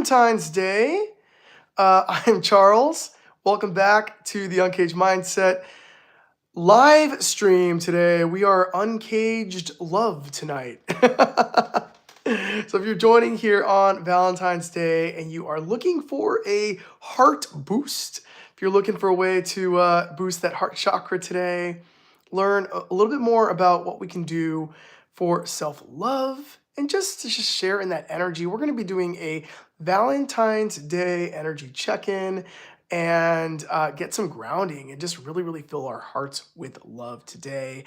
Valentine's Day. I'm Charles. Welcome back to the Uncaged Mindset live stream today. We are Uncaged Love tonight. So if you're joining here on Valentine's Day and you are looking for a heart boost, if you're looking for a way to boost that heart chakra today, learn a little bit more about what we can do for self-love and just to share in that energy, we're going to be doing a Valentine's Day energy check-in and get some grounding and just really fill our hearts with love today.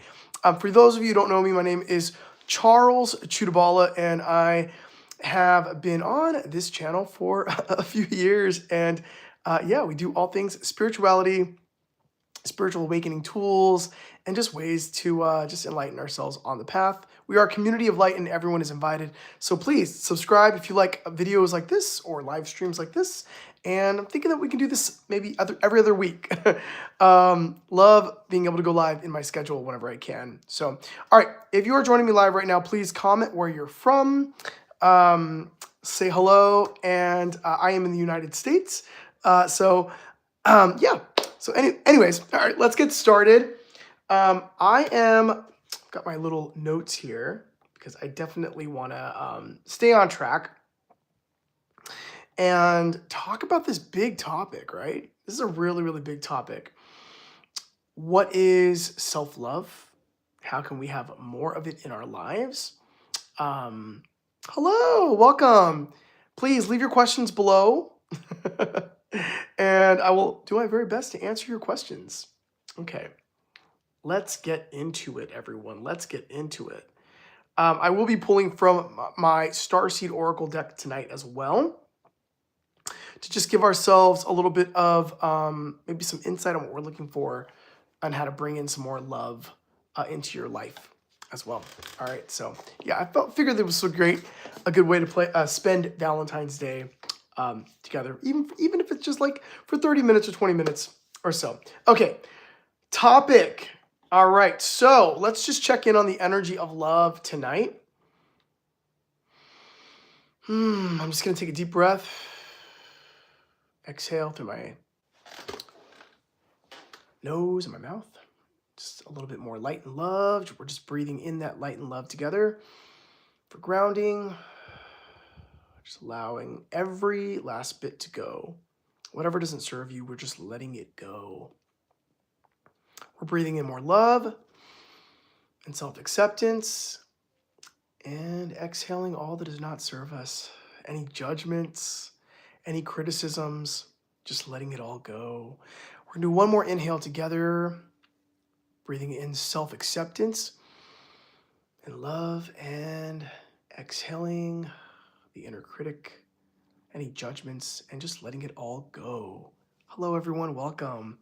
For those of you who don't know me, my name is Charles Chudabala, and I have been on this channel for a few years. And yeah, we do all things spirituality, spiritual awakening tools, and just ways to just enlighten ourselves on the path. We are a community of light and everyone is invited. So please subscribe if you like videos like this or live streams like this. And I'm thinking that we can do this maybe every other week. Love being able to go live in my schedule whenever I can. So, all right, if you are joining me live right now, please comment where you're from. Say hello, and I am in the United States. Yeah. So anyways, all right, let's get started. Got my little notes here because I definitely want to stay on track and talk about this big topic, right? This is a really big topic. What is self-love? How can we have more of it in our lives? Hello, welcome. Please leave your questions below. And I will do my very best to answer your questions. Okay, let's get into it, everyone. Let's get into it. I will be pulling from my Starseed Oracle deck tonight as well to just give ourselves a little bit of maybe some insight on what we're looking for on how to bring in some more love into your life as well. All right, so yeah, I figured it was a good way to spend Valentine's Day together, even if it's just like for 30 minutes or 20 minutes or so. Okay, topic. All right, so let's just check in on the energy of love tonight. I'm just gonna take a deep breath. Exhale through my nose and my mouth. Just a little bit more light and love. We're just breathing in that light and love together for grounding. Just allowing every last bit to go. Whatever doesn't serve you, we're just letting it go. We're breathing in more love and self-acceptance and exhaling all that does not serve us. Any judgments, any criticisms, just letting it all go. We're gonna do one more inhale together, breathing in self-acceptance and love, and exhaling the inner critic, any judgments, and just letting it all go. Hello, everyone. Welcome.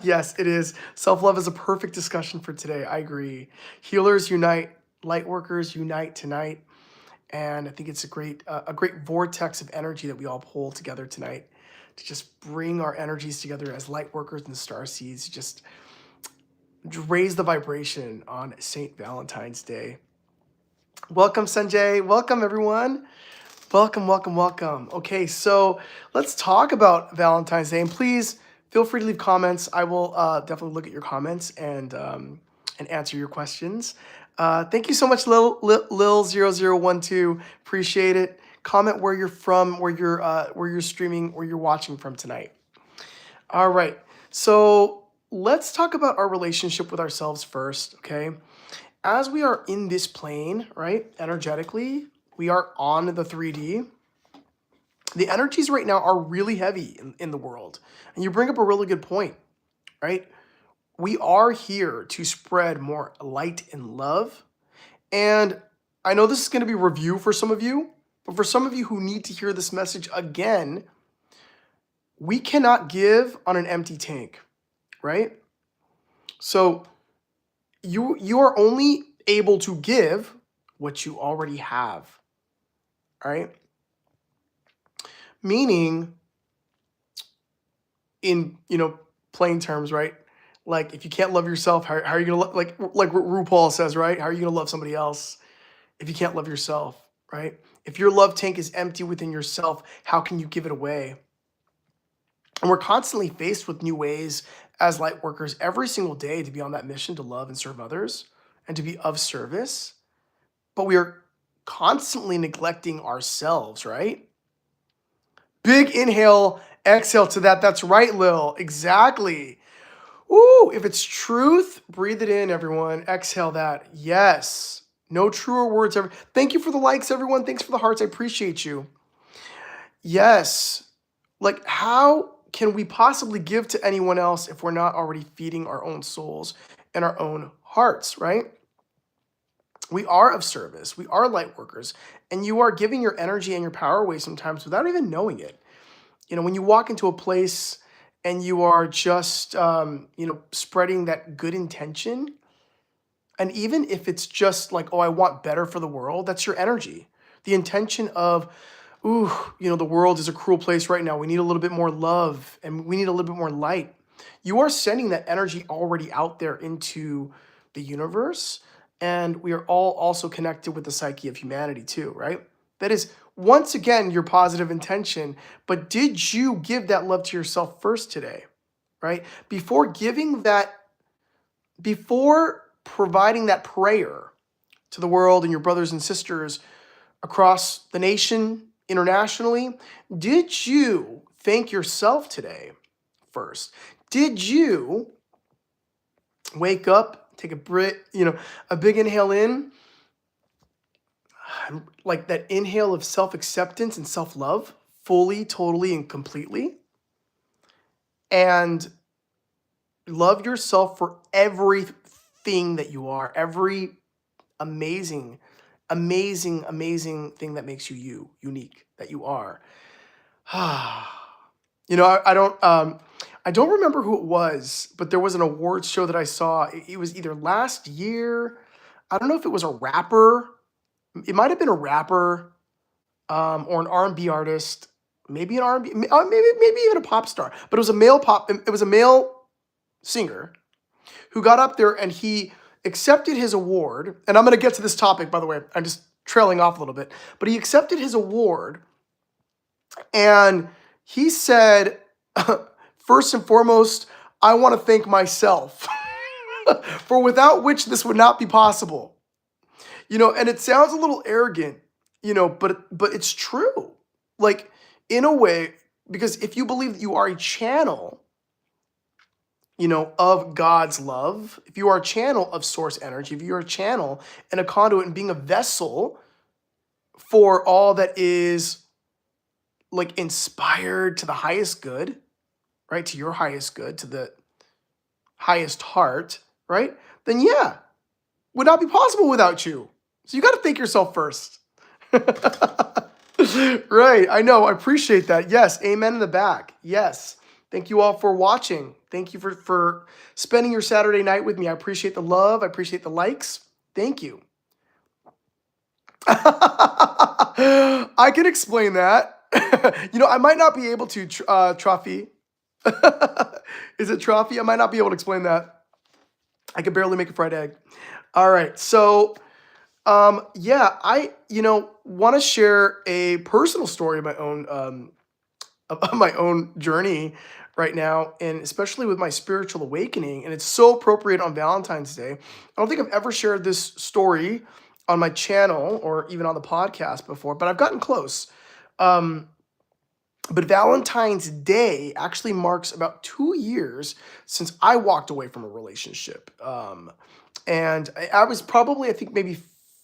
Yes, it is. Self-love is a perfect discussion for today. I agree. Healers unite. Light workers unite tonight. And I think it's a great vortex of energy that we all pull together tonight to just bring our energies together as light workers and starseeds, just raise the vibration on St. Valentine's Day. Welcome, Sanjay. Welcome, everyone. Welcome. Okay, so let's talk about Valentine's Day. And please feel free to leave comments. I will definitely look at your comments and answer your questions. Thank you so much, Lil0012. Appreciate it. Comment where you're from, where you're streaming, where you're watching from tonight. All right, so let's talk about our relationship with ourselves first, okay? As we are in this plane, right, energetically, we are on the 3D. The energies right now are really heavy in the world. And you bring up a really good point, right? We are here to spread more light and love. And I know this is going to be review for some of you, but for some of you who need to hear this message again, we cannot give on an empty tank, right? So you are only able to give what you already have, right? Meaning, in plain terms, right? Like, if you can't love yourself, how are you gonna like what RuPaul says, right? How are you gonna love somebody else if you can't love yourself, right? If your love tank is empty within yourself, how can you give it away? And we're constantly faced with new ways as light workers every single day to be on that mission to love and serve others and to be of service. But we are constantly neglecting ourselves, right? Big inhale, exhale to that. That's right, Lil. Exactly. Ooh, if it's truth, breathe it in, everyone. Exhale that. Yes. No truer words ever. Thank you for the likes, everyone. Thanks for the hearts. I appreciate you. Yes. Like, how can we possibly give to anyone else if we're not already feeding our own souls and our own hearts, right? We are of service. We are light workers. And you are giving your energy and your power away sometimes without even knowing it. You know, when you walk into a place and you are just, spreading that good intention, and even if it's just like, oh, I want better for the world, that's your energy. The intention of, ooh, the world is a cruel place right now. We need a little bit more love and we need a little bit more light. You are sending that energy already out there into the universe. And we are all also connected with the psyche of humanity too, right? That is, once again, your positive intention. But did you give that love to yourself first today, right? Before providing that prayer to the world and your brothers and sisters across the nation, internationally, did you thank yourself today first? Did you wake up, take a big inhale in, like that inhale of self-acceptance and self-love, fully, totally, and completely, and love yourself for everything that you are, every amazing, amazing, amazing thing that makes you unique, that you are. I don't remember who it was, but there was an awards show that I saw. It was either last year. I don't know if it was a rapper. It might have been a rapper, or an R&B artist, maybe an R&B, maybe even a pop star. But it was a male pop. It was a male singer who got up there and he accepted his award. And I'm going to get to this topic, by the way. I'm just trailing off a little bit. But he accepted his award and he said, first and foremost, I want to thank myself for without which this would not be possible. And it sounds a little arrogant, but it's true. Like, in a way, because if you believe that you are a channel, of God's love, if you are a channel of source energy, if you're a channel and a conduit and being a vessel for all that is like inspired to the highest good, right? To your highest good, to the highest heart, right? Then yeah, would not be possible without you. So you got to thank yourself first. Right. I know. I appreciate that. Yes. Amen in the back. Yes. Thank you all for watching. Thank you for spending your Saturday night with me. I appreciate the love. I appreciate the likes. Thank you. I can explain that. I might not be able to, Trophy. Is it Trophy? I might not be able to explain that. I can barely make a fried egg. All right. So, I, want to share a personal story of my own journey right now, and especially with my spiritual awakening. And it's so appropriate on Valentine's Day. I don't think I've ever shared this story on my channel or even on the podcast before, but I've gotten close. But Valentine's Day actually marks about 2 years since I walked away from a relationship. And I was probably, I think, maybe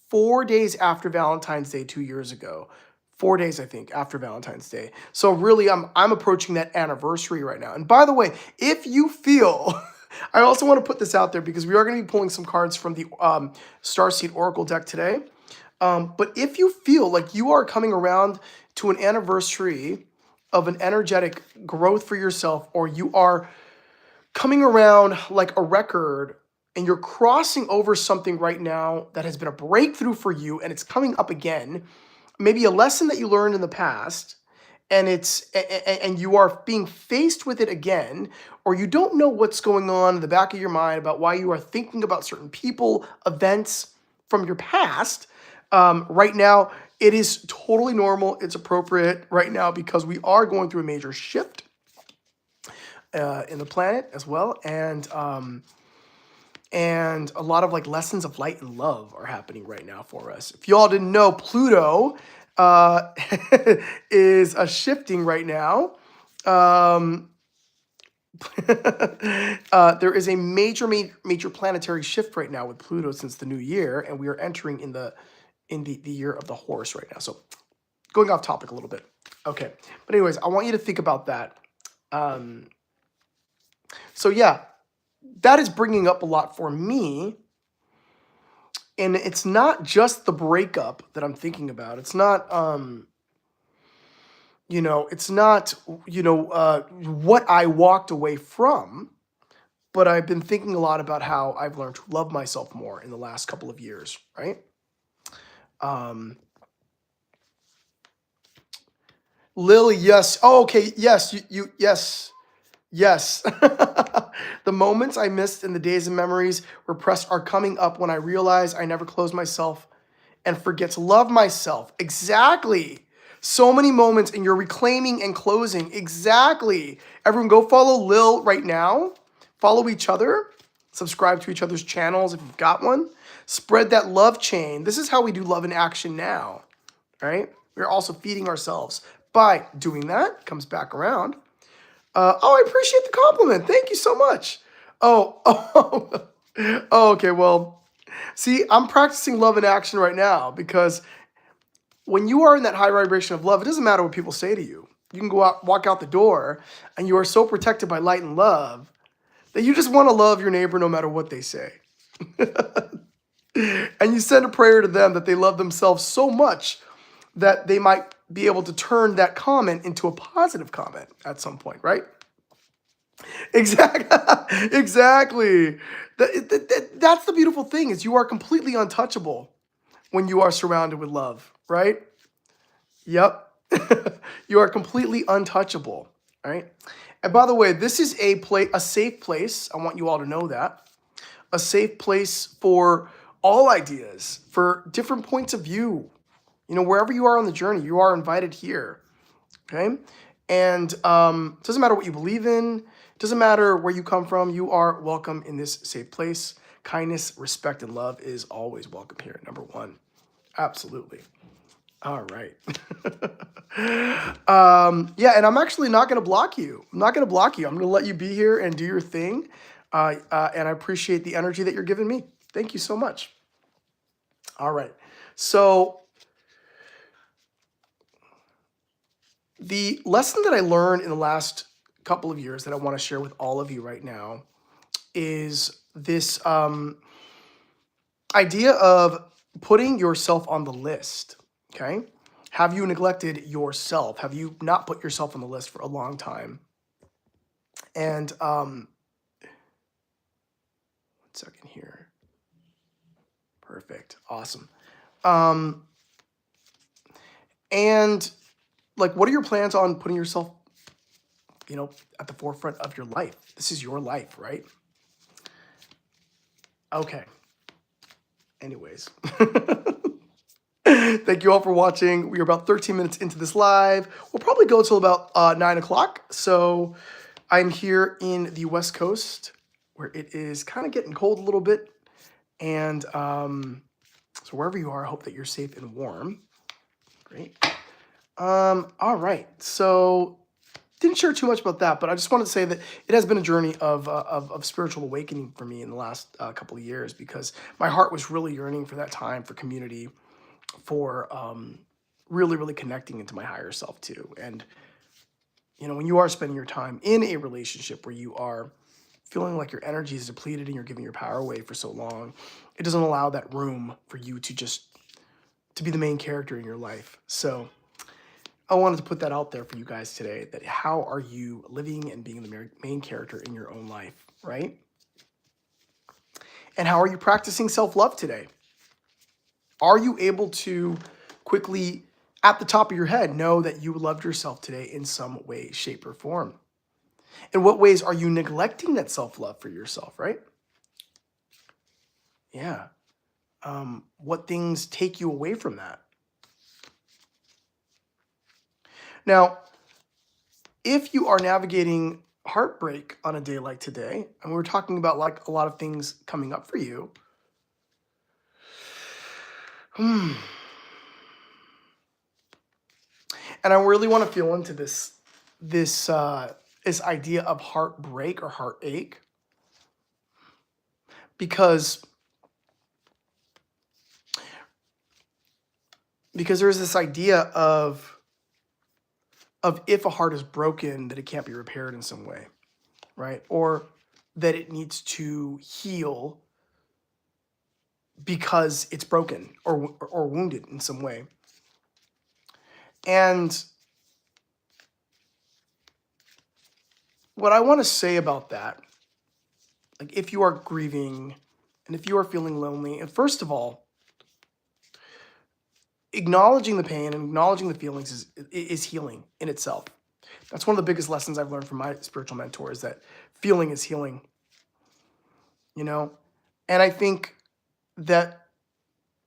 4 days after Valentine's Day 2 years ago. 4 days, I think, after Valentine's Day. So really, I'm approaching that anniversary right now. And by the way, if you feel, I also want to put this out there because we are going to be pulling some cards from the Starseed Oracle deck today. But if you feel like you are coming around to an anniversary of an energetic growth for yourself, or you are coming around like a record and you're crossing over something right now that has been a breakthrough for you and it's coming up again, maybe a lesson that you learned in the past, and you are being faced with it again, or you don't know what's going on in the back of your mind about why you are thinking about certain people, events from your past, right now It is totally normal. It's appropriate right now because we are going through a major shift in the planet as well. And a lot of like lessons of light and love are happening right now for us. If y'all didn't know, Pluto is shifting right now. There is a major planetary shift right now with Pluto since the new year, and we are entering in the year of the horse right now. So going off topic a little bit. Okay. But anyways, I want you to think about that. So yeah, that is bringing up a lot for me. And it's not just the breakup that I'm thinking about. It's not, it's not, what I walked away from, but I've been thinking a lot about how I've learned to love myself more in the last couple of years, right? Lily, yes. Oh, okay. Yes, yes. Yes. The moments I missed in the days and memories repressed are coming up when I realize I never closed myself and forget to love myself. Exactly. So many moments and you're reclaiming and closing. Exactly. Everyone go follow Lil right now. Follow each other. Subscribe to each other's channels if you've got one. Spread that love chain. This is how we do love in action now, right? We're also feeding ourselves by doing that. Comes back around. I appreciate the compliment. Thank you so much. Oh, okay. Well, see, I'm practicing love in action right now because when you are in that high vibration of love, it doesn't matter what people say to you. You can go out, walk out the door, and you are so protected by light and love that you just want to love your neighbor no matter what they say. And you send a prayer to them that they love themselves so much that they might be able to turn that comment into a positive comment at some point, right? Exactly. Exactly. That's the beautiful thing is you are completely untouchable when you are surrounded with love, right? Yep. You are completely untouchable, right? And by the way, this is a safe place. I want you all to know that. A safe place for all ideas, for different points of view. Wherever you are on the journey, you are invited here. Okay? And it doesn't matter what you believe in. It doesn't matter where you come from. You are welcome in this safe place. Kindness, respect, and love is always welcome here. Number one. Absolutely. All right. Yeah, and I'm actually not going to block you. I'm not going to block you. I'm going to let you be here and do your thing. And I appreciate the energy that you're giving me. Thank you so much. All right. So the lesson that I learned in the last couple of years that I want to share with all of you right now is this idea of putting yourself on the list, okay? Have you neglected yourself? Have you not put yourself on the list for a long time? And one second here. Perfect. Awesome. And like, what are your plans on putting yourself, at the forefront of your life? This is your life, right? Okay. Anyways. Thank you all for watching. We are about 13 minutes into this live. We'll probably go till about 9 o'clock. So I'm here in the West Coast where it is kind of getting cold a little bit. And so wherever you are, I hope that you're safe and warm. Great. All right. So didn't share too much about that, but I just wanted to say that it has been a journey of spiritual awakening for me in the last couple of years because my heart was really yearning for that time, for community, for really, really connecting into my higher self too. And, when you are spending your time in a relationship where you are feeling like your energy is depleted and you're giving your power away for so long, it doesn't allow that room for you to be the main character in your life. So I wanted to put that out there for you guys today, that how are you living and being the main character in your own life, right? And how are you practicing self-love today? Are you able to quickly, at the top of your head, know that you loved yourself today in some way, shape, or form? In what ways are you neglecting that self-love for yourself, right? Yeah. What things take you away from that? Now, if you are navigating heartbreak on a day like today, and we're talking about like a lot of things coming up for you, and I really want to feel into this idea of heartbreak or heartache, because there's this idea of if a heart is broken, that it can't be repaired in some way, right? Or that it needs to heal because it's broken or wounded in some way. And what I want to say about that, like if you are grieving and if you are feeling lonely, and first of all, acknowledging the pain and acknowledging the feelings is healing in itself. That's one of the biggest lessons I've learned from my spiritual mentor, is that feeling is healing, you know? And I think that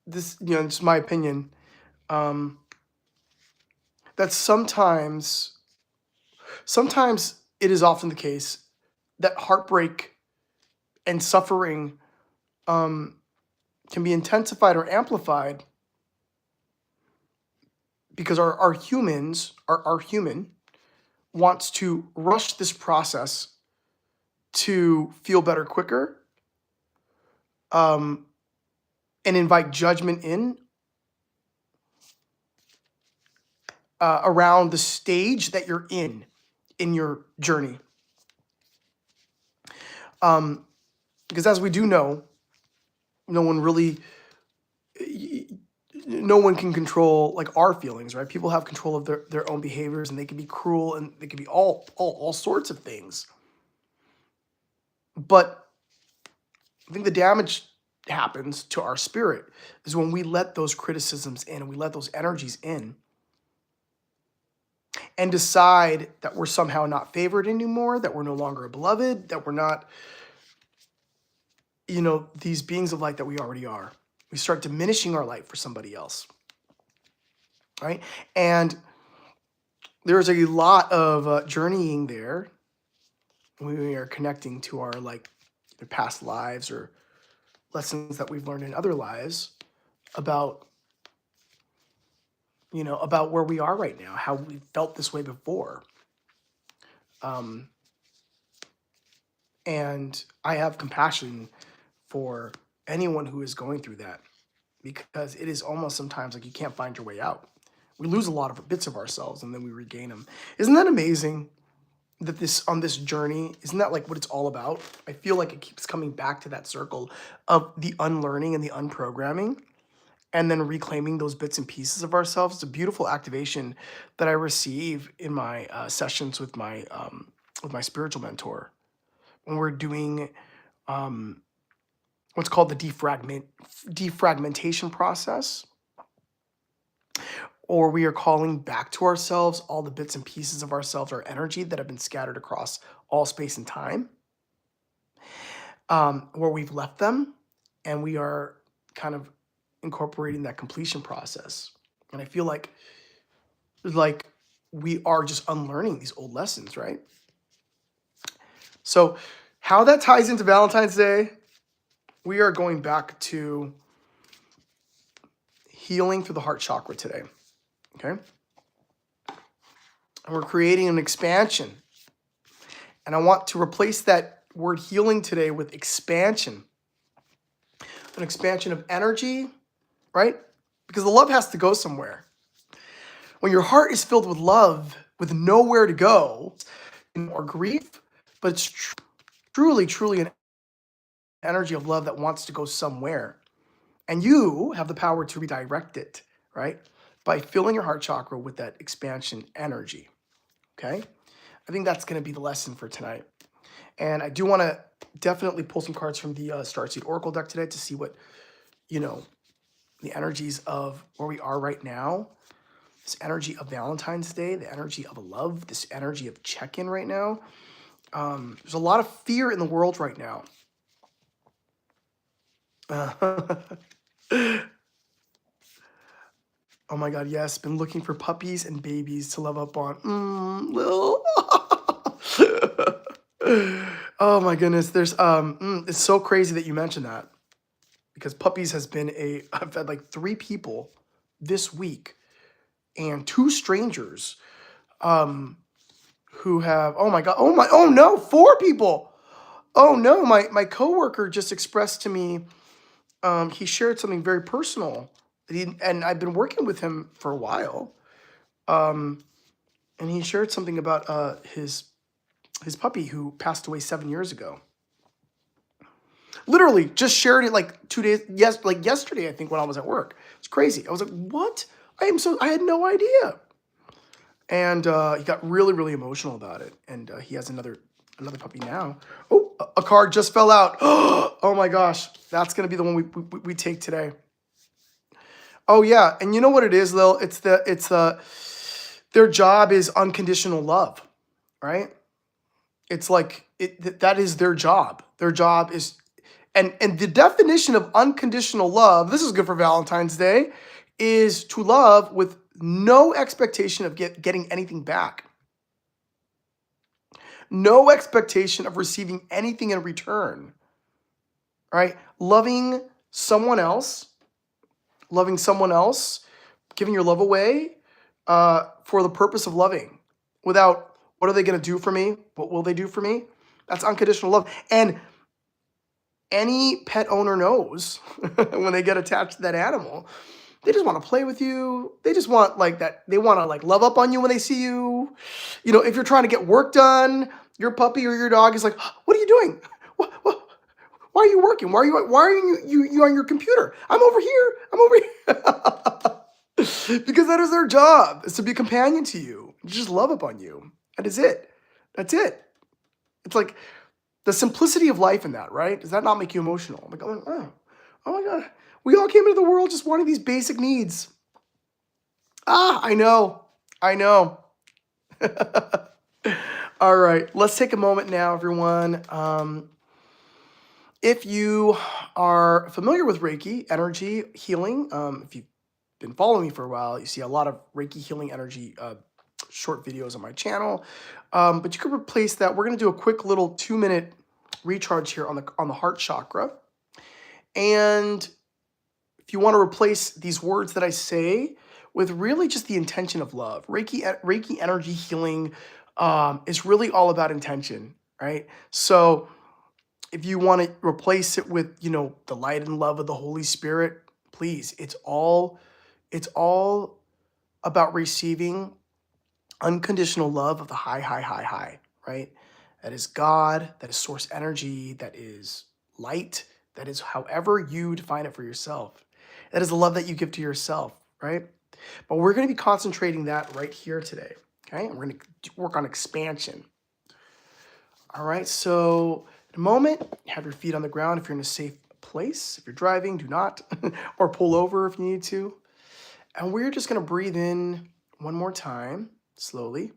this, it's my opinion, that sometimes it is often the case that heartbreak and suffering can be intensified or amplified because our human wants to rush this process to feel better quicker, and invite judgment around the stage that you're in your journey. Because as we do know, no one can control like our feelings, right? People have control of their own behaviors, and they can be cruel, and they can be all sorts of things. But I think the damage happens to our spirit is when we let those criticisms in, and we let those energies in, and decide that we're somehow not favored anymore, that we're no longer beloved, that we're not, these beings of light that we already are. We start diminishing our light for somebody else, right? And there's a lot of journeying there when we are connecting to our like either past lives or lessons that we've learned in other lives about about where we are right now, how we felt this way before. And I have compassion for anyone who is going through that, because it is almost sometimes like you can't find your way out. We lose a lot of bits of ourselves and then we regain them. Isn't that amazing? That on this journey, isn't that like what it's all about? I feel like it keeps coming back to that circle of the unlearning and the unprogramming, and then reclaiming those bits and pieces of ourselves. It's a beautiful activation that I receive in my sessions with my spiritual mentor, when we're doing what's called the defragmentation process, or we are calling back to ourselves all the bits and pieces of ourselves, our energy that have been scattered across all space and time, where we've left them, and we are kind of incorporating that completion process. And I feel like we are just unlearning these old lessons, right? So how that ties into Valentine's Day, we are going back to healing through the heart chakra today, okay? And we're creating an expansion. And I want to replace that word healing today with expansion. An expansion of energy, right? Because the love has to go somewhere. When your heart is filled with love, with nowhere to go, or grief, but it's truly an energy of love that wants to go somewhere. And you have the power to redirect it, right? By filling your heart chakra with that expansion energy, okay? I think that's going to be the lesson for tonight. And I do want to definitely pull some cards from the Starseed Oracle deck today to see what, the energies of where we are right now. This energy of Valentine's Day, the energy of love, this energy of check-in right now. There's a lot of fear in the world right now. Oh my God, yes. Been looking for puppies and babies to love up on. Lil. Oh my goodness. It's so crazy that you mentioned that because puppies has been I've had like 3 people this week and 2 strangers um, who have, oh my God, oh no, 4 people. Oh no, my coworker just expressed to me, he shared something very personal that and I've been working with him for a while. And he shared something about his puppy who passed away 7 years ago. Literally, just shared it like 2 days, like yesterday, I think, when I was at work. It's crazy. I was like, "What? I had no idea." And he got really, really emotional about it. And he has another puppy now. Oh, a card just fell out. Oh my gosh, that's gonna be the one we take today. Oh yeah, and you know what it is, Lil? Their job is unconditional love, right? It's like that is their job. Their job is, and the definition of unconditional love, this is good for Valentine's Day, is to love with no expectation of getting anything back. No expectation of receiving anything in return. Right? Loving someone else, giving your love away for the purpose of loving without, what are they going to do for me? What will they do for me? That's unconditional love. And any pet owner knows when they get attached to that animal, they just want to play with you. They just want like that. They want to like love up on you when they see you. You know, if you're trying to get work done, your puppy or your dog is like, "What are you doing? Why are you working? Why are you on your computer? I'm over here. I'm over here." Because that is their job, is to be a companion to you. Just love up on you. That is it. That's it. It's like the simplicity of life in that, right? Does that not make you emotional? I'm like, oh my God. We all came into the world just wanting these basic needs. I know. I know. All right. Let's take a moment now, everyone. If you are familiar with Reiki, energy healing, if you've been following me for a while, you see a lot of Reiki healing energy short videos on my channel. But you could replace that. We're going to do a quick little 2-minute recharge here on the heart chakra. And if you want to replace these words that I say with really just the intention of love, Reiki energy healing is really all about intention, right? So if you want to replace it with, the light and love of the Holy Spirit, please, it's all about receiving unconditional love of the high, right? That is God, that is source energy, that is light, that is however you define it for yourself. That is the love that you give to yourself, right? But we're going to be concentrating that right here today, okay? And we're going to work on expansion. All right, so in a moment, have your feet on the ground if you're in a safe place. If you're driving, do not, or pull over if you need to. And we're just going to breathe in one more time, slowly.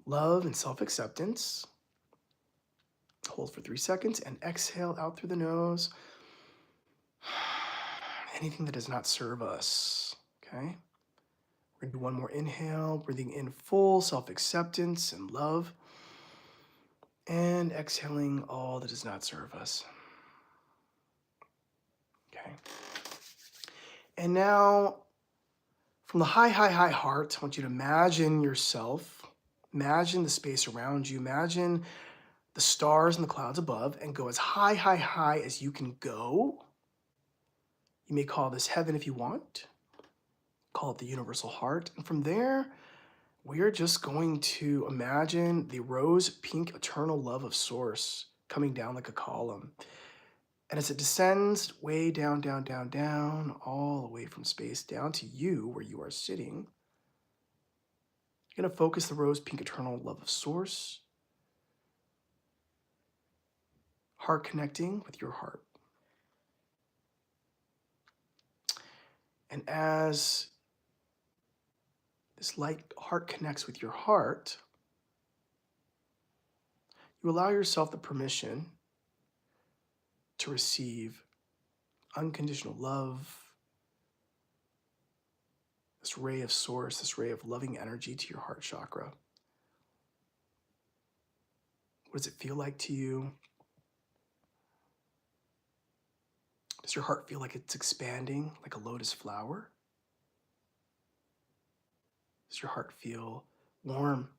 Love and self-acceptance. Hold for 3 seconds and exhale out through the nose. Anything that does not serve us, okay? We're going to do one more inhale, breathing in full self-acceptance and love. And exhaling all that does not serve us. Okay. And now, from the high heart, I want you to imagine yourself, imagine the space around you, imagine the stars and the clouds above, and go as high as you can go. You may call this heaven if you want. Call it the universal heart. And from there, we are just going to imagine the rose pink eternal love of Source coming down like a column. And as it descends way down, all the way from space down to you where you are sitting, you're going to focus the rose pink eternal love of Source, heart connecting with your heart. And as this light heart connects with your heart, you allow yourself the permission to receive unconditional love, this ray of source, this ray of loving energy to your heart chakra. What does it feel like to you? Does your heart feel like it's expanding like a lotus flower? Does your heart feel warm?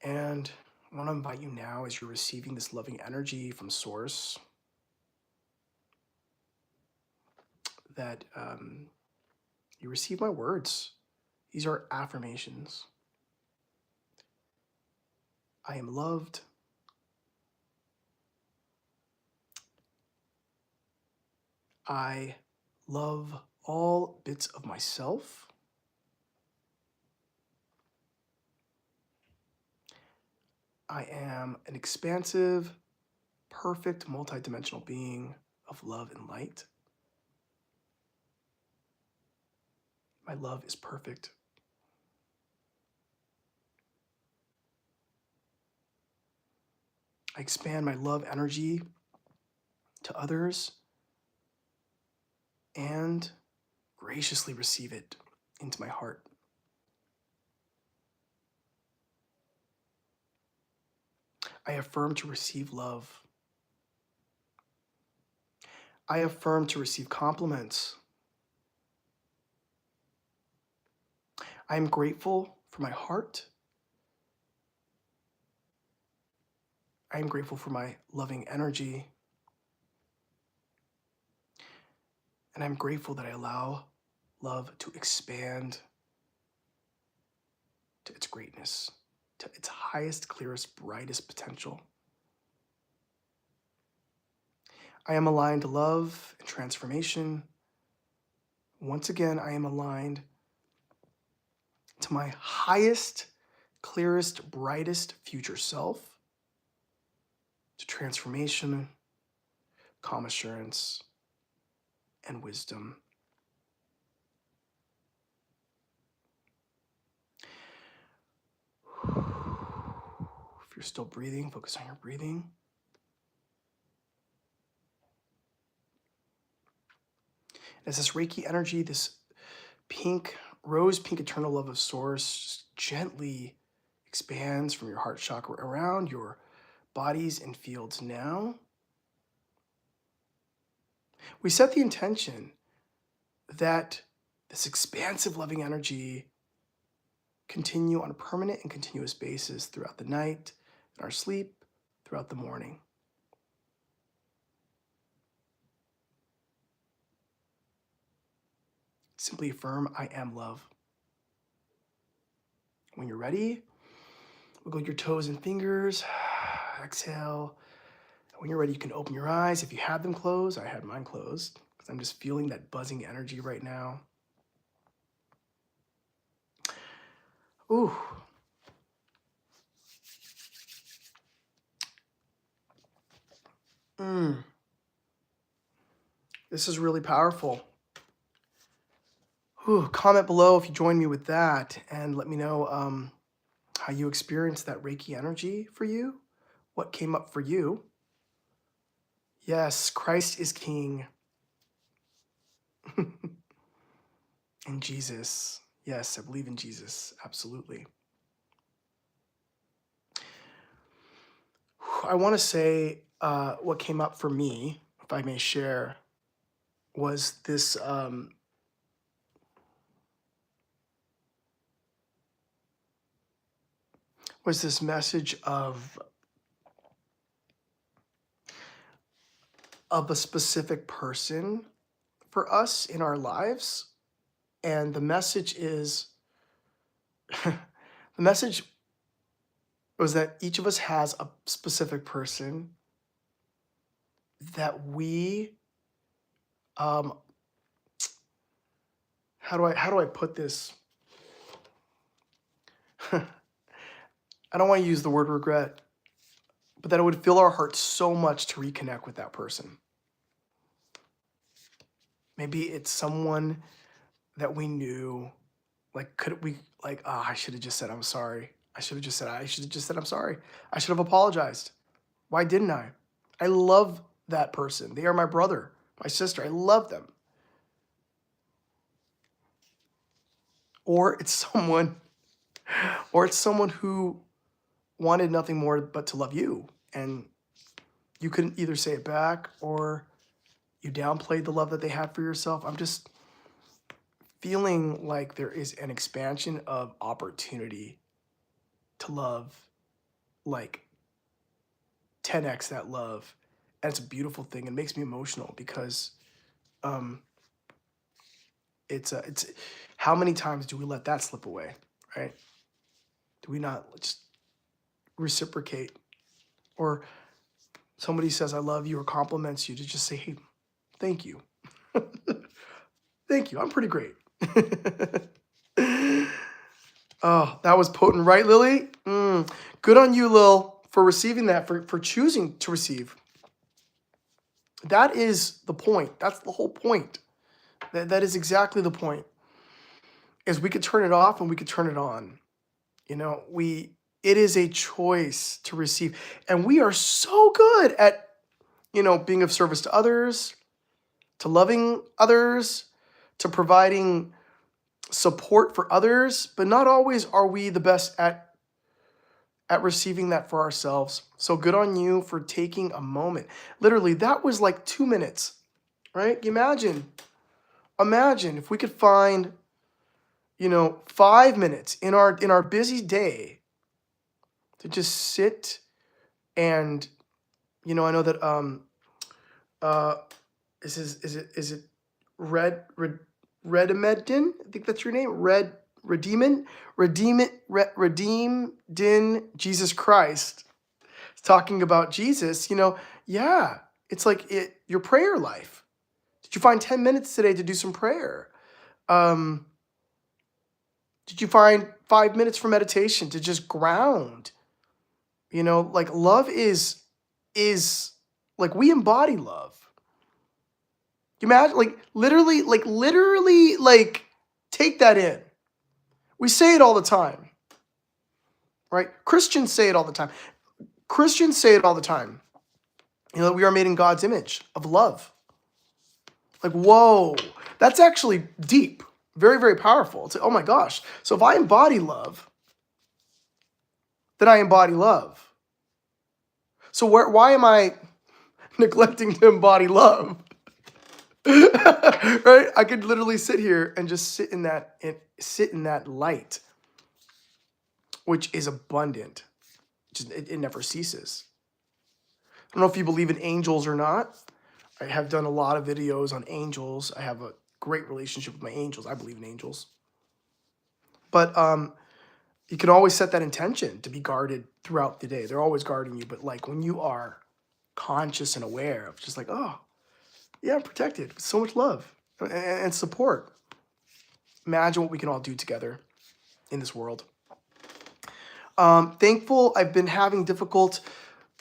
And I want to invite you now, as you're receiving this loving energy from Source, that you receive my words. These are affirmations. I am loved. I love all bits of myself. I am an expansive, perfect, multidimensional being of love and light. My love is perfect. I expand my love energy to others and graciously receive it into my heart. I affirm to receive love. I affirm to receive compliments. I am grateful for my heart. I am grateful for my loving energy. And I'm grateful that I allow love to expand to its greatness, to its highest, clearest, brightest potential. I am aligned to love and transformation. Once again, I am aligned to my highest, clearest, brightest future self, to transformation, calm assurance, and wisdom. If you're still breathing, focus on your breathing. As this Reiki energy, this pink, rose pink eternal love of Source just gently expands from your heart chakra around your bodies and fields now, we set the intention that this expansive loving energy continue on a permanent and continuous basis throughout the night, in our sleep, throughout the morning. Simply affirm, I am love. When you're ready, wiggle your toes and fingers, exhale. When you're ready, you can open your eyes. If you had them closed, I had mine closed because I'm just feeling that buzzing energy right now. Ooh. This is really powerful. Ooh, comment below if you join me with that and let me know how you experienced that Reiki energy for you. What came up for you? Yes, Christ is King. And Jesus. Yes, I believe in Jesus. Absolutely. I want to say what came up for me, if I may share, was this message of a specific person for us in our lives. And the message is, the message was that each of us has a specific person that we, how do I put this? I don't want to use the word regret, but that it would fill our hearts so much to reconnect with that person. Maybe it's someone that we knew, I should have just said, I'm sorry. I should have just said, I'm sorry. I should have apologized. Why didn't I? I love that person. They are my brother, my sister. I love them. or it's someone, who wanted nothing more but to love you, and you couldn't either say it back, or you downplayed the love that they had for yourself. I'm just feeling like there is an expansion of opportunity to love, like 10x that love. And it's a beautiful thing. It makes me emotional because um, it's how many times do we let that slip away, right? Do we not just reciprocate? Or somebody says, I love you, or compliments you, to just say, hey, thank you. Thank you. I'm pretty great. Oh, that was potent, right, Lily? Good on you, Lil, for receiving that, for choosing to receive. That is the point. That's the whole point. That is exactly the point. Is we could turn it off and we could turn it on. It is a choice to receive. And we are so good at, being of service to others, to loving others, to providing support for others, but not always are we the best at receiving that for ourselves. So good on you for taking a moment. Literally, that was like 2 minutes, right? Imagine if we could find, 5 minutes in our busy day to just sit and, I know that is it Redimedin? I think that's your name. Redeem Din Jesus Christ. It's talking about Jesus. Yeah, it's like your prayer life. Did you find 10 minutes today to do some prayer? Did you find 5 minutes for meditation to just ground? Like love is like we embody love. You imagine, like literally, take that in. We say it all the time, right? Christians say it all the time. We are made in God's image of love. Like, whoa, that's actually deep. Very, very powerful. It's like, oh my gosh. So if I embody love, then I embody love. So why am I neglecting to embody love? Right? I could literally sit here and just sit in that light, which is abundant. It never ceases. I don't know if you believe in angels or not. I have done a lot of videos on angels. I have a great relationship with my angels. I believe in angels. But you can always set that intention to be guarded throughout the day. They're always guarding you. But like when you are conscious and aware of just like, oh, yeah, I'm protected with so much love and support. Imagine what we can all do together in this world. Thankful I've been having difficult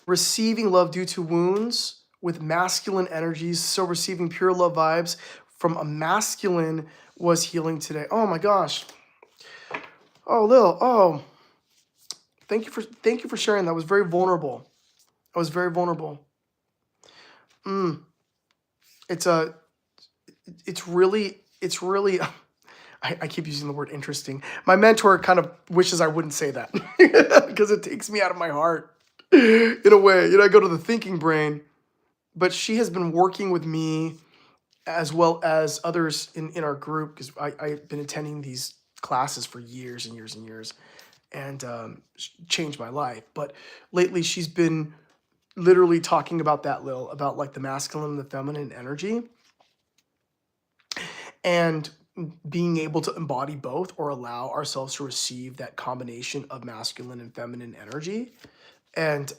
receiving love due to wounds with masculine energies. So receiving pure love vibes from a masculine was healing today. Oh my gosh. Oh, Lil. Oh, thank you for sharing. That was very vulnerable. It's really, I keep using the word interesting. My mentor kind of wishes I wouldn't say that because it takes me out of my heart in a way. I go to the thinking brain, but she has been working with me as well as others in our group because I've been attending these classes for years and years and years and changed my life. But lately she's been literally talking about that, Lil, about like the masculine and the feminine energy and being able to embody both or allow ourselves to receive that combination of masculine and feminine energy. And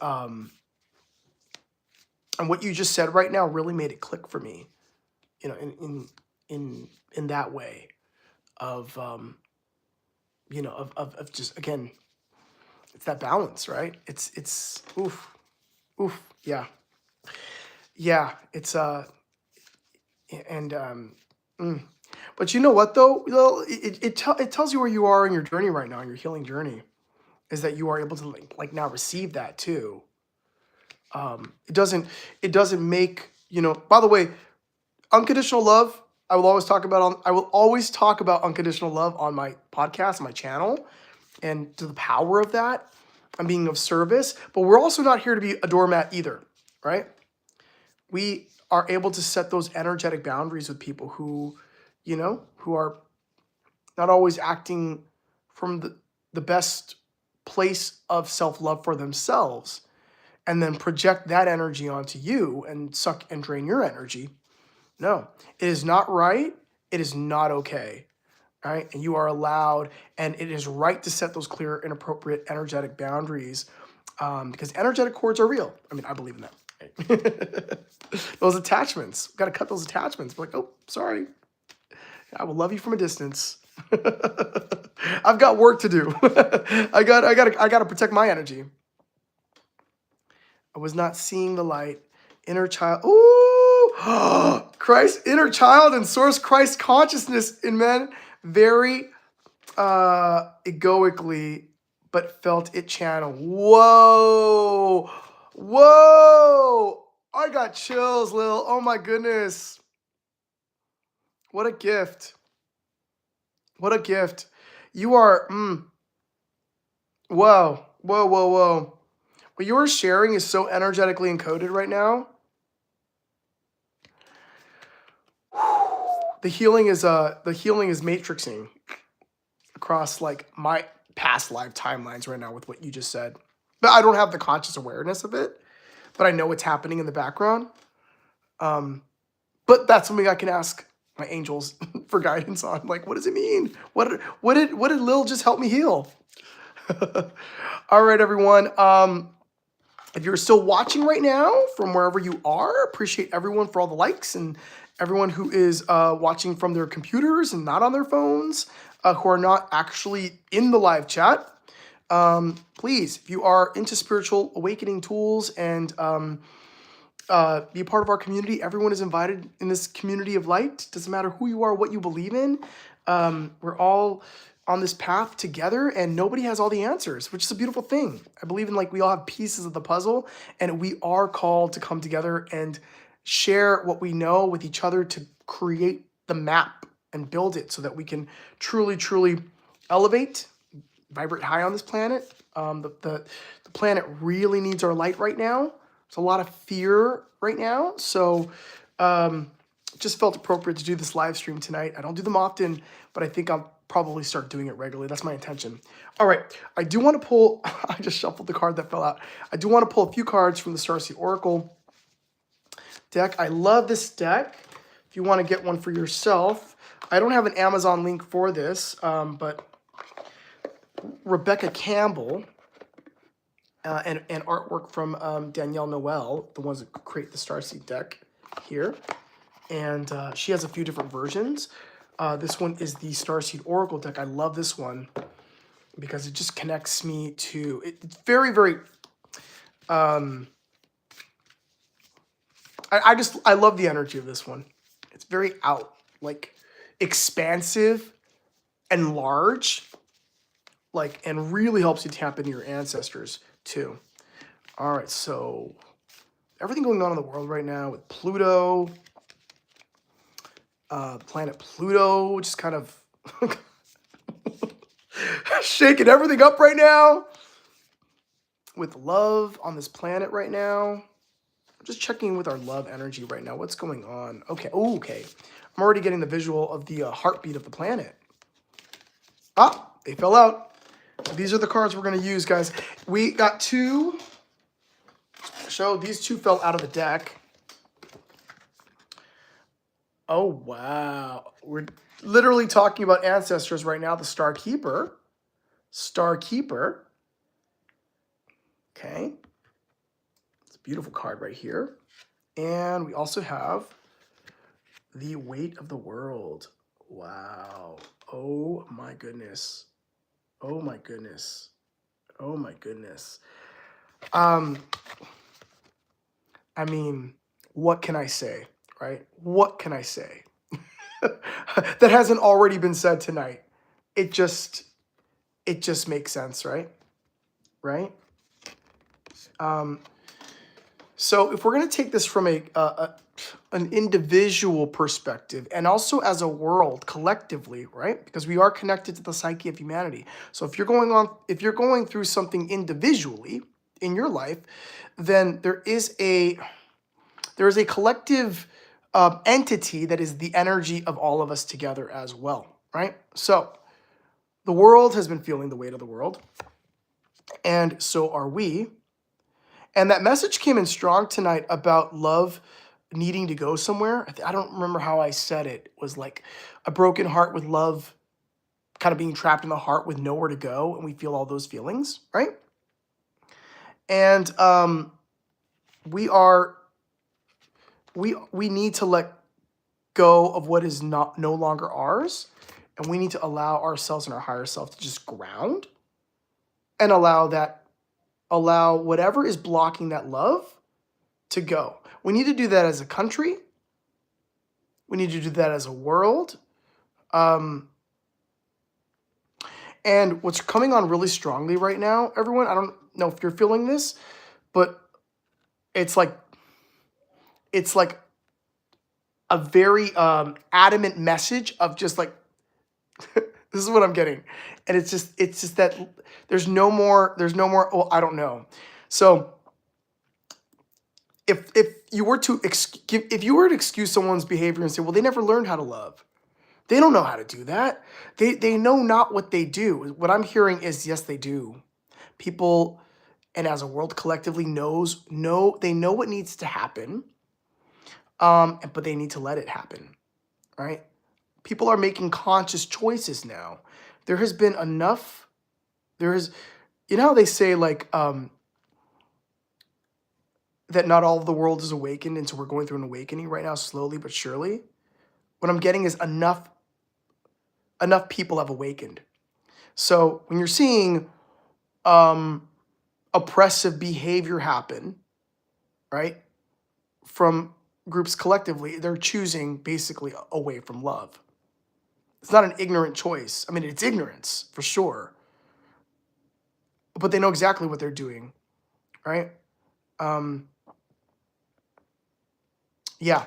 what you just said right now really made it click for me, in that way of, of just, again, it's that balance, right? It's yeah. Yeah, it's but you know what though? It tells you where you are in your journey right now, in your healing journey, is that you are able to like now receive that too. It doesn't make, by the way, unconditional love I will always talk about unconditional love on my podcast, my channel, and to the power of that and being of service. But we're also not here to be a doormat either, right? We are able to set those energetic boundaries with people who, who are not always acting from the best place of self-love for themselves, and then project that energy onto you and suck and drain your energy. No, it is not right. It is not okay. Right? And you are allowed, and it is right to set those clear and appropriate energetic boundaries, because energetic cords are real. I mean, I believe in that. Right? Those attachments, got to cut those attachments. Like, oh, sorry, I will love you from a distance. I've got work to do. I got to protect my energy. I was not seeing the light. Inner child. Ooh, Christ, inner child and source Christ consciousness in men. Very egoically, but felt it channel. Whoa. Whoa. I got chills, Lil. Oh my goodness. What a gift. What a gift. You are, whoa. Whoa, whoa, whoa. What you're sharing is so energetically encoded right now. The healing is matrixing across like my past life timelines right now with what you just said. But I don't have the conscious awareness of it, but I know what's happening in the background. But that's something I can ask my angels for guidance on. Like, what does it mean? What did Lil just help me heal? All right, everyone. If you're still watching right now from wherever you are, appreciate everyone for all the likes and everyone who is watching from their computers and not on their phones, who are not actually in the live chat. Please, if you are into spiritual awakening tools and be a part of our community, everyone is invited in this community of light. Doesn't matter who you are, what you believe in. We're all on this path together, and nobody has all the answers, which is a beautiful thing. I believe in like we all have pieces of the puzzle, and we are called to come together and share what we know with each other to create the map and build it so that we can truly, truly elevate, vibrate high on this planet. The planet really needs our light right now. There's a lot of fear right now, so just felt appropriate to do this live stream tonight. I don't do them often, but I think I'll probably start doing it regularly. That's my intention. All right, I do want to pull, I just shuffled the card that fell out. I do want to pull a few cards from the Starseed Oracle deck. I love this deck. If you want to get one for yourself, I don't have an Amazon link for this, but Rebecca Campbell and artwork from Danielle Noel, the ones that create the Starseed deck here. And she has a few different versions. This one is the Starseed Oracle deck. I love this one because it just connects me to, it's very, very, I love the energy of this one. It's very like expansive and large, like, and really helps you tap into your ancestors too. All right, so everything going on in the world right now with Pluto, planet Pluto, just kind of shaking everything up right now with love on this planet right now. I'm just checking with our love energy right now. What's going on? Okay. Oh, okay. I'm already getting the visual of the heartbeat of the planet. Ah, they fell out. These are the cards we're going to use, guys. We got two. So these two fell out of the deck. Oh, wow. We're literally talking about ancestors right now. The Star Keeper. Star Keeper. Okay. It's a beautiful card right here. And we also have the Weight of the World. Wow. Oh, my goodness. Oh, my goodness. Oh, my goodness. I mean, what can I say, right? What can I say that hasn't already been said tonight? It just makes sense, right? Right? So if we're going to take this from an individual perspective and also as a world collectively, right? Because we are connected to the psyche of humanity. So if you're going through something individually in your life, then there is a collective entity that is the energy of all of us together as well, right? So the world has been feeling the weight of the world, and so are we. And that message came in strong tonight about love needing to go somewhere. I don't remember how I said it. It was like a broken heart with love kind of being trapped in the heart with nowhere to go, and we feel all those feelings, right? And we need to let go of what is no longer ours, and we need to allow ourselves and our higher self to just ground and allow whatever is blocking that love to go. We need to do that as a country. We need to do that as a world. And what's coming on really strongly right now, everyone, I don't know if you're feeling this, but it's like a very adamant message of just like, this is what I'm getting. And it's just that there's no more, well, I don't know. So if you were to excuse someone's behavior and say, well, they never learned how to love. They don't know how to do that. They know not what they do. What I'm hearing is, yes, they do. People, and as a world collectively they know what needs to happen, but they need to let it happen, right? People are making conscious choices now. There has been enough. You know how they say like that not all of the world is awakened, and so we're going through an awakening right now, slowly but surely. What I'm getting is enough people have awakened. So when you're seeing oppressive behavior happen, right, from groups collectively, they're choosing basically away from love. It's not an ignorant choice. I mean, it's ignorance for sure, but they know exactly what they're doing, right? Yeah.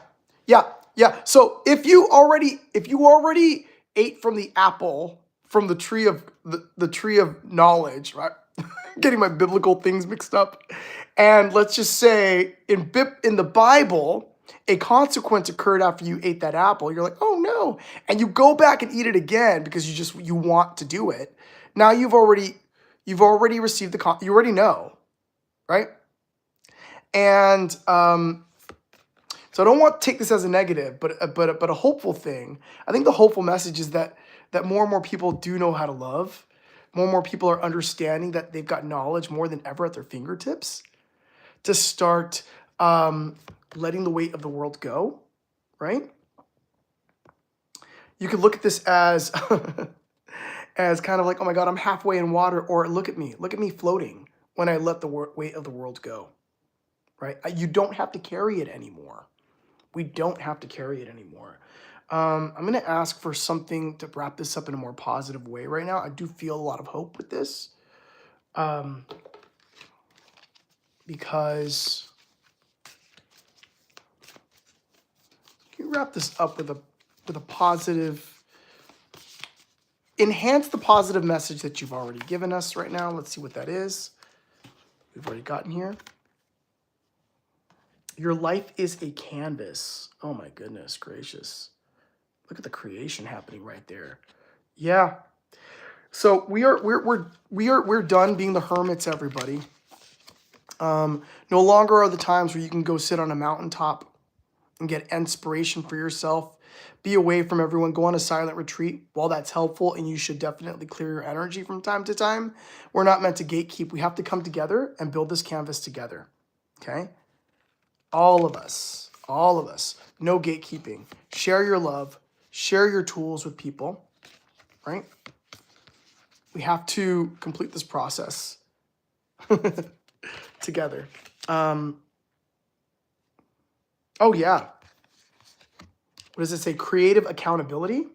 So if you already ate from the apple from the tree of the tree of knowledge, right? Getting my biblical things mixed up. And let's just say in the Bible, a consequence occurred after you ate that apple. You're like, oh no. And you go back and eat it again because you want to do it. Now you've already received you already know, right? And so I don't want to take this as a negative, but a hopeful thing. I think the hopeful message is that more and more people do know how to love. More and more people are understanding that they've got knowledge more than ever at their fingertips to start letting the weight of the world go, right? You could look at this as as kind of like, oh my God, I'm halfway in water, or look at me floating when I let the weight of the world go, right? You don't have to carry it anymore. We don't have to carry it anymore. I'm going to ask for something to wrap this up in a more positive way right now. I do feel a lot of hope with this. Because can you wrap this up with a positive, enhance the positive message that you've already given us right now. Let's see what that is. We've already gotten here. Your life is a canvas. Oh my goodness gracious. Look at the creation happening right there. Yeah. So we're done being the hermits, everybody. No longer are the times where you can go sit on a mountaintop and get inspiration for yourself. Be away from everyone. Go on a silent retreat. While that's helpful, and you should definitely clear your energy from time to time, we're not meant to gatekeep. We have to come together and build this canvas together. Okay? All of us. No gatekeeping. Share your love. Share your tools with people. Right? We have to complete this process together. Oh, yeah. What does it say? Creative accountability?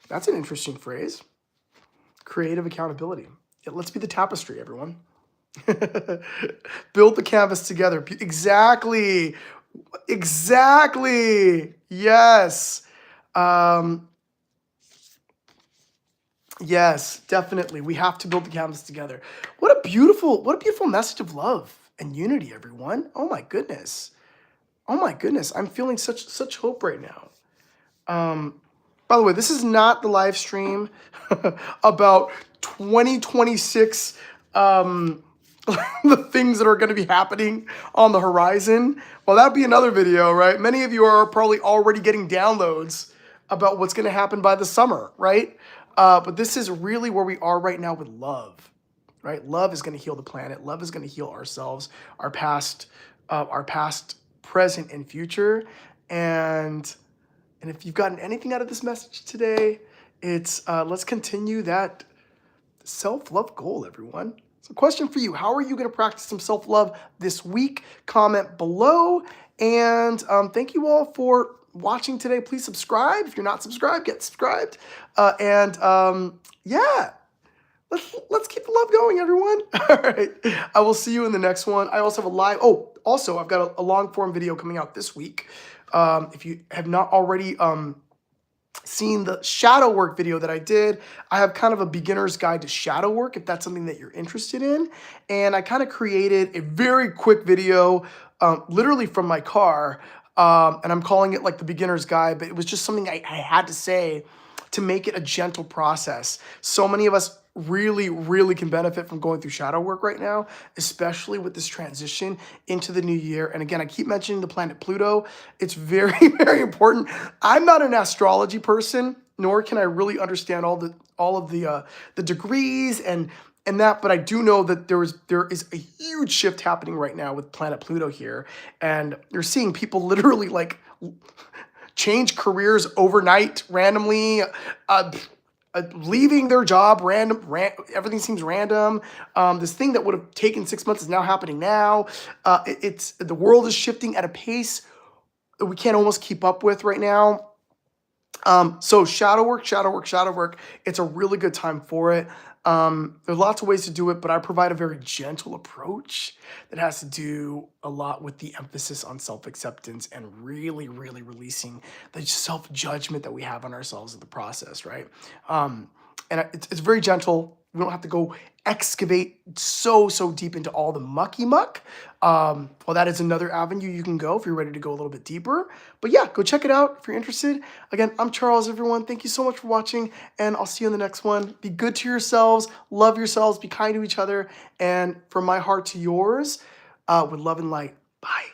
That's an interesting phrase. Creative accountability. Yeah, let's be the tapestry, everyone. Build the canvas together. Exactly. Exactly. Yes. Um, yes, definitely. We have to build the canvas together. What a beautiful message of love and unity, everyone. Oh my goodness. Oh my goodness. I'm feeling such hope right now. Um, by the way, this is not the live stream about 2026, the things that are going to be happening on the horizon. Well, that'd be another video, right? Many of you are probably already getting downloads about what's going to happen by the summer, right? But this is really where we are right now with love, right? Love is going to heal the planet. Love is going to heal ourselves, our past, present, and future. And if you've gotten anything out of this message today, it's let's continue that self-love goal, everyone. So question for you, how are you going to practice some self-love this week? Comment below. And thank you all for watching today. Please subscribe. If you're not subscribed, get subscribed. Yeah, let's keep the love going, everyone. All right. I will see you in the next one. I also have a live. Oh, also, I've got a long form video coming out this week. If you have not already seen the shadow work video that I did, I have kind of a beginner's guide to shadow work if that's something that you're interested in. And I kind of created a very quick video, literally from my car. And I'm calling it like the beginner's guide, but it was just something I had to say to make it a gentle process. So many of us really can benefit from going through shadow work right now, especially with this transition into the new year. And again, I keep mentioning the planet Pluto. It's very, very important. I'm not an astrology person, nor can I really understand all of the degrees and that, but I do know that there is a huge shift happening right now with planet Pluto here, and you're seeing people literally like change careers overnight randomly, leaving their job everything seems random. This thing that would have taken 6 months is now happening now. It's the world is shifting at a pace that we can't almost keep up with right now. So shadow work, it's a really good time for it. There's lots of ways to do it, but I provide a very gentle approach that has to do a lot with the emphasis on self-acceptance and really releasing the self-judgment that we have on ourselves in the process, right? And it's very gentle. We don't have to go excavate so deep into all the mucky muck. Well, that is another avenue you can go if you're ready to go a little bit deeper. But yeah, go check it out if you're interested. Again, I'm Charles, everyone. Thank you so much for watching, and I'll see you in the next one. Be good to yourselves, love yourselves, be kind to each other, and from my heart to yours, with love and light. Bye.